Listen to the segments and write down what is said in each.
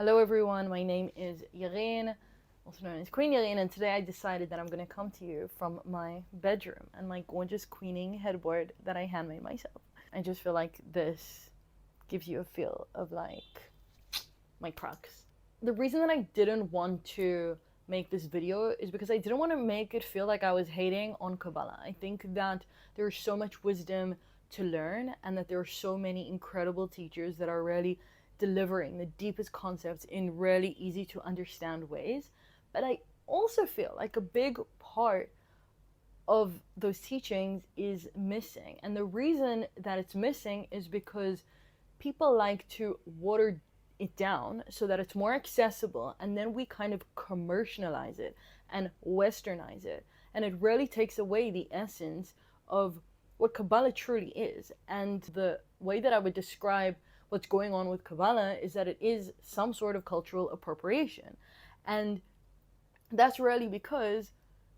Hello everyone, my name is Irene, also known as Queen Irene, and today I decided that I'm going to come to you from my bedroom and my gorgeous queening headboard that I handmade myself. I just feel like this gives you a feel of like my crux. The reason that I didn't want to make this video is because I didn't want to make it feel like I was hating on Kabbalah. I think that there's so much wisdom to learn and that there are so many incredible teachers that are really delivering the deepest concepts in really easy to understand ways. But I also feel like a big part of those teachings is missing. And the reason that it's missing is because people like to water it down so that it's more accessible, and then we kind of commercialize it and westernize it. And it really takes away the essence of what Kabbalah truly is. And the way that I would describe what's going on with Kabbalah is that it is some sort of cultural appropriation. And that's really because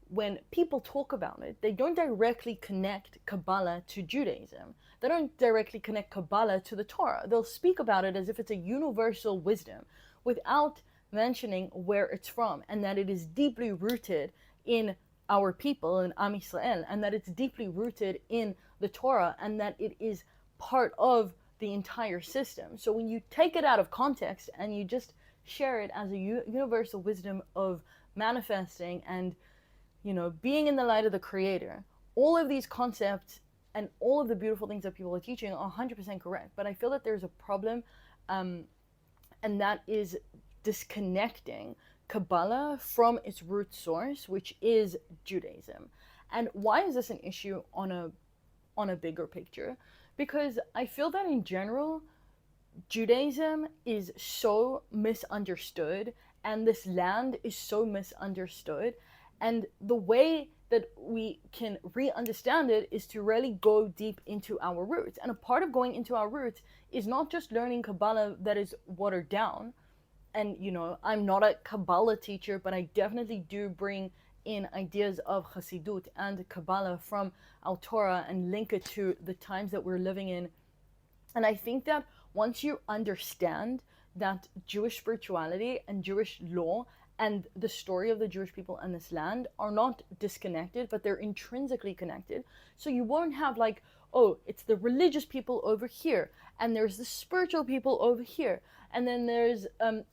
when people talk about it, they don't directly connect Kabbalah to Judaism. They don't directly connect Kabbalah to the Torah. They'll speak about it as if it's a universal wisdom without mentioning where it's from, and that it is deeply rooted in our people, in Am Yisrael, and that it's deeply rooted in the Torah, and that it is part of the entire system. So when you take it out of context and you just share it as a universal wisdom of manifesting and, you know, being in the light of the Creator, all of these concepts and all of the beautiful things that people are teaching are 100% correct. But I feel that there's a problem, and that is disconnecting Kabbalah from its root source, which is Judaism. And why is this an issue on a bigger picture? Because I feel that in general, Judaism is so misunderstood, and this land is so misunderstood. And the way that we can re-understand it is to really go deep into our roots. And a part of going into our roots is not just learning Kabbalah that is watered down. And, you know, I'm not a Kabbalah teacher, but I definitely do bring in ideas of Hasidut and Kabbalah from our Torah and link it to the times that we're living in. And I think that once you understand that Jewish spirituality and Jewish law and the story of the Jewish people and this land are not disconnected, but they're intrinsically connected. So you won't have like, oh, it's the religious people over here, and there's the spiritual people over here, and then there's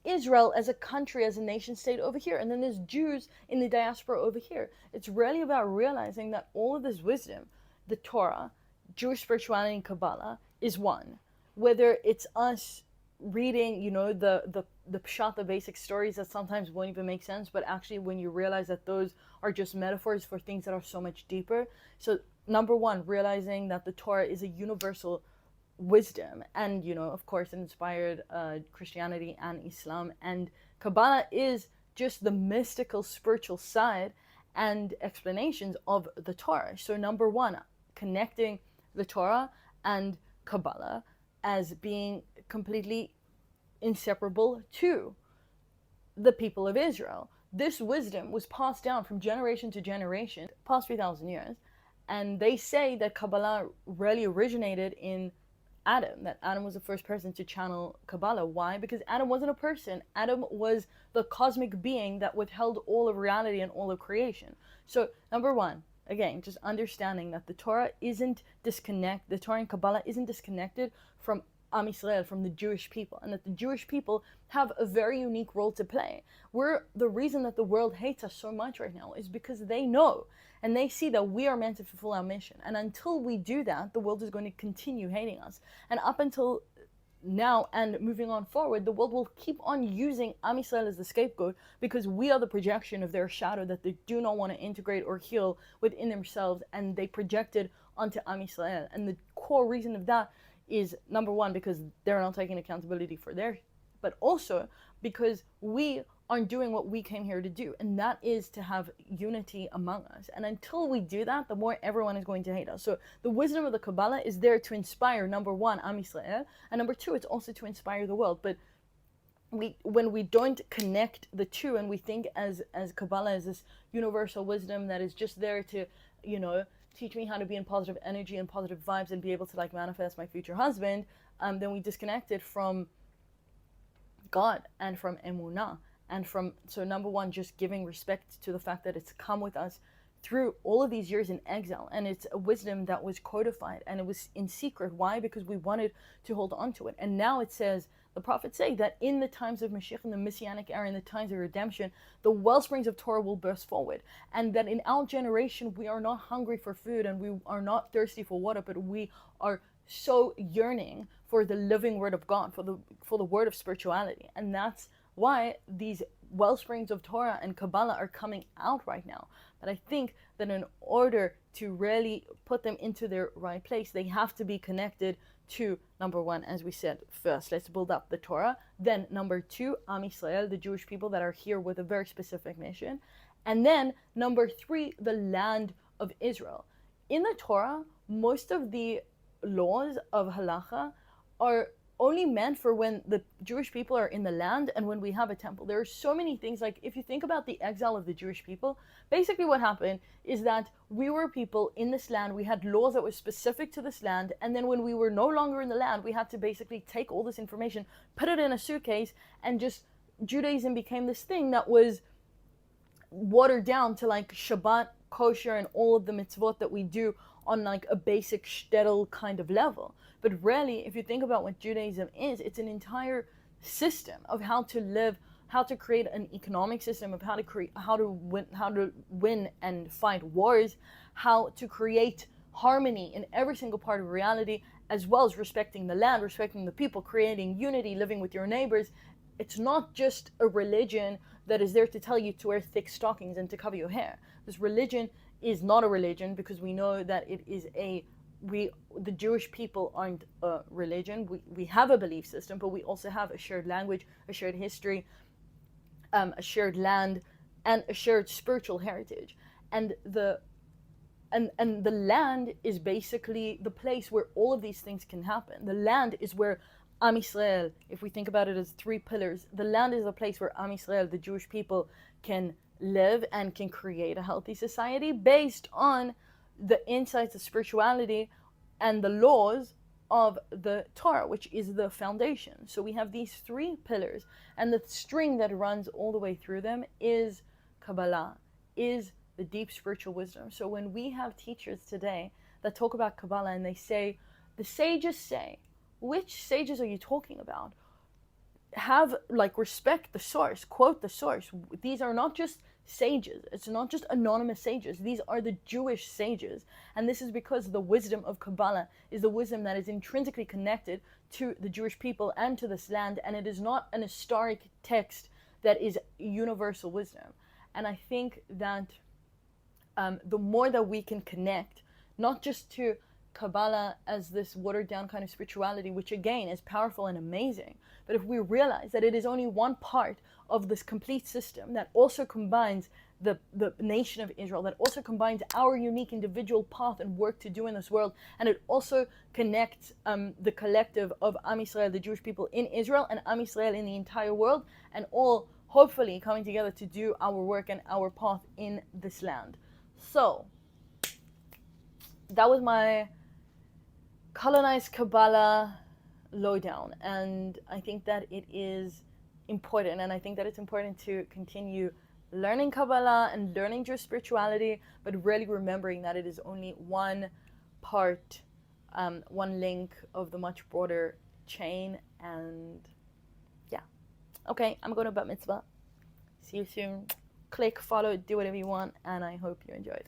Israel as a country, as a nation state over here, and then there's Jews in the diaspora over here. It's really about realizing that all of this wisdom, the Torah, Jewish spirituality, and Kabbalah is one. Whether it's us reading, you know, the pshat, the basic stories that sometimes won't even make sense, but actually when you realize that those are just metaphors for things that are so much deeper. So number one, realizing that the Torah is a universal wisdom, and, you know, of course, it inspired Christianity and Islam, and Kabbalah is just the mystical spiritual side and explanations of the Torah. So number one, connecting the Torah and Kabbalah as being completely inseparable to the people of Israel. This wisdom was passed down from generation to generation, past 3,000 years, and they say that Kabbalah really originated in Adam, that Adam was the first person to channel Kabbalah. Why? Because Adam wasn't a person. Adam was the cosmic being that withheld all of reality and all of creation. So number one, again, just understanding that the Torah the Torah and Kabbalah isn't disconnected from Am Yisrael, from the Jewish people, and that the Jewish people have a very unique role to play. The reason that the world hates us so much right now is because they know and they see that we are meant to fulfill our mission. And until we do that, the world is going to continue hating us. And up until now and moving on forward, the world will keep on using Am Yisrael as the scapegoat because we are the projection of their shadow that they do not want to integrate or heal within themselves, and they projected onto Am Yisrael. And the core reason of that is, number one, because they're not taking accountability for but also because we aren't doing what we came here to do, and that is to have unity among us. And until we do that, the more everyone is going to hate us. So the wisdom of the Kabbalah is there to inspire, number one, Am Yisrael, and number two, it's also to inspire the world. But when we don't connect the two, and we think as Kabbalah as this universal wisdom that is just there to, you know, teach me how to be in positive energy and positive vibes and be able to like manifest my future husband, then we disconnect it from God and from emunah. And from, so number one, just giving respect to the fact that it's come with us through all of these years in exile, and it's a wisdom that was codified and it was in secret. Why? Because we wanted to hold on to it. And now it says, the prophets say that in the times of Mashiach, in the Messianic era, in the times of redemption, the well springs of Torah will burst forward. And that in our generation, we are not hungry for food and we are not thirsty for water, but we are so yearning for the living word of God, for the word of spirituality. And that's why these well springs of Torah and Kabbalah are coming out right now. But I think that in order to really put them into their right place, they have to be connected to, number one, as we said, first, let's build up the Torah. Then number two, Am Yisrael, the Jewish people that are here with a very specific mission. And then number three, the land of Israel. In the Torah, most of the laws of halacha are only meant for when the Jewish people are in the land and when we have a temple. There are so many things, like if you think about the exile of the Jewish people, basically what happened is that we were people in this land, we had laws that were specific to this land, and then when we were no longer in the land, we had to basically take all this information, put it in a suitcase, and just Judaism became this thing that was watered down to like Shabbat, kosher, and all of the mitzvot that we do on like a basic shtetl kind of level. But really, if you think about what Judaism is, it's an entire system of how to live, how to create an economic system, of how to win and fight wars, how to create harmony in every single part of reality, as well as respecting the land, respecting the people, creating unity, living with your neighbors. It's not just a religion that is there to tell you to wear thick stockings and to cover your hair. This religion is not a religion, because we know that it is the Jewish people aren't a religion. We have a belief system, but we also have a shared language, a shared history, a shared land, and a shared spiritual heritage. And the land is basically the place where all of these things can happen. The land is where Am Yisrael, if we think about it as three pillars, the land is a place where Am Yisrael, the Jewish people, can live and can create a healthy society based on the insights of spirituality and the laws of the Torah, which is the foundation. So we have these three pillars, and the string that runs all the way through them is Kabbalah, is the deep spiritual wisdom. So when we have teachers today that talk about Kabbalah and they say, the sages say, which sages are you talking about? Have, like, respect the source, quote the source. These are not just sages. It's not just anonymous sages. These are the Jewish sages. And this is because the wisdom of Kabbalah is the wisdom that is intrinsically connected to the Jewish people and to this land. And it is not an historic text that is universal wisdom. And I think that the more that we can connect, not just to Kabbalah as this watered down kind of spirituality, which again is powerful and amazing, but if we realize that it is only one part of this complete system that also combines the nation of Israel, that also combines our unique individual path and work to do in this world, and it also connects the collective of Am Yisrael, the Jewish people in Israel, and Am Yisrael in the entire world, and all hopefully coming together to do our work and our path in this land. So that was my colonized Kabbalah lowdown, and I think that it is important, and I think that it's important to continue learning Kabbalah and learning Jewish spirituality, but really remembering that it is only one part, one link of the much broader chain. And yeah, okay, I'm going to bat mitzvah. See you soon. Click, follow, do whatever you want, and I hope you enjoyed.